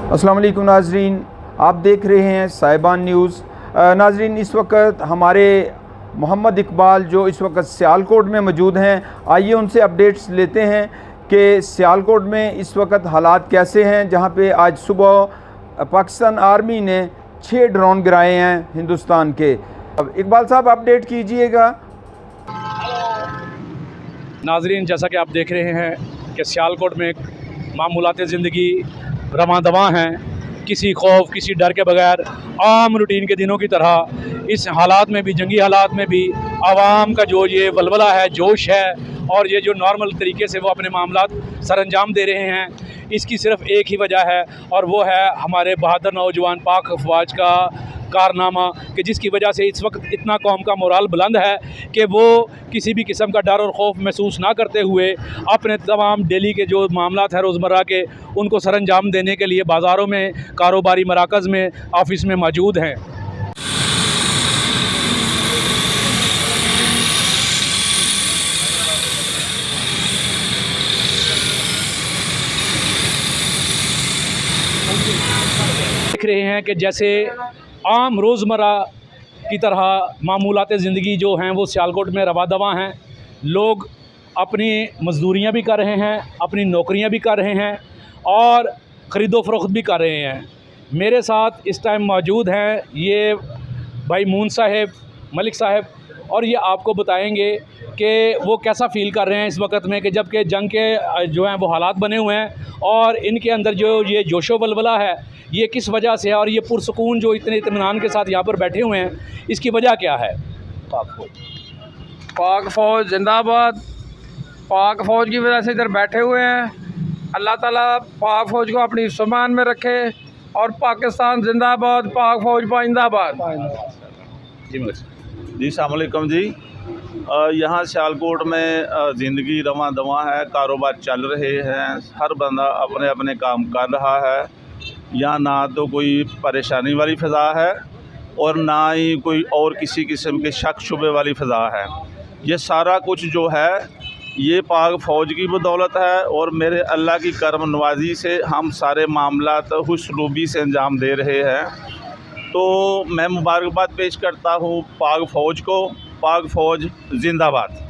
अस्सलाम वालेकुम नाजरीन, आप देख रहे हैं साहिबान न्यूज़। नाजरीन, इस वक्त हमारे मोहम्मद इकबाल जो इस वक्त सियालकोट में मौजूद हैं, आइए उनसे अपडेट्स लेते हैं कि सियालकोट में इस वक्त हालात कैसे हैं, जहां पे आज सुबह पाकिस्तान आर्मी ने 6 ड्रोन गिराए हैं हिंदुस्तान के। अब इकबाल साहब अपडेट कीजिएगा। नाजरीन, जैसा कि आप देख रहे हैं कि सियालकोट में मामूलात ज़िंदगी रवां दवां हैं, किसी खौफ किसी डर के बगैर आम रूटीन के दिनों की तरह इस हालात में भी, जंगी हालात में भी आवाम का जो ये वलवला है, जोश है और ये जो नॉर्मल तरीके से वो अपने मामलात सरअंजाम दे रहे हैं, इसकी सिर्फ़ एक ही वजह है और वो है हमारे बहादुर नौजवान पाक अफवाज का कारनामा, कि जिसकी वजह से इस वक्त इतना कौम का मोराल बुलंद है कि वो किसी भी किस्म का डर और खौफ महसूस ना करते हुए अपने तमाम डेली के जो मामलात हैं रोज़मर्रा के, उनको सरअंजाम देने के लिए बाज़ारों में, कारोबारी मराकज़ में, ऑफ़िस में मौजूद हैं। देख रहे हैं कि जैसे आम रोज़मर्रा की तरह मामूलात ज़िंदगी जो हैं वो सियालकोट में रवा दवा हैं। लोग अपनी मज़दूरियाँ भी कर रहे हैं, अपनी नौकरियाँ भी कर रहे हैं और ख़रीदो फ़रोख्त भी कर रहे हैं। मेरे साथ इस टाइम मौजूद हैं ये भाई मून साहब, मलिक साहब, और ये आपको बताएंगे कि वो कैसा फ़ील कर रहे हैं इस वक्त में, कि जबकि जंग के जो हैं वो हालात बने हुए हैं और इनके अंदर जो ये जोशो वलवला है ये किस वजह से है और ये पुरसुकून जो इतने इत्मीनान के साथ यहाँ पर बैठे हुए हैं, इसकी वजह क्या है? पाक फ़ौज जिंदाबाद। पाक फ़ौज की वजह से इधर बैठे हुए हैं। अल्लाह ताला पाक फ़ौज को अपनी सुमान में रखे और पाकिस्तान जिंदाबाद, पाक फ़ौज पाइंदाबाद। जी अस्सलाम वालेकुम जी। यहाँ सियालकोट में ज़िंदगी रवां दवां है, कारोबार चल रहे हैं, हर बंदा अपने अपने काम कर रहा है। यहाँ ना तो कोई परेशानी वाली फ़ज़ा है और ना ही कोई और किसी किस्म के शक शुबे वाली फ़ज़ा है। ये सारा कुछ जो है ये पाक फ़ौज की बदौलत है और मेरे अल्लाह की करम नवाजी से हम सारे मामलात हुस्लूबी से अंजाम दे रहे हैं। तो मैं मुबारकबाद पेश करता हूँ पाक फ़ौज को। पाक फ़ौज जिंदाबाद।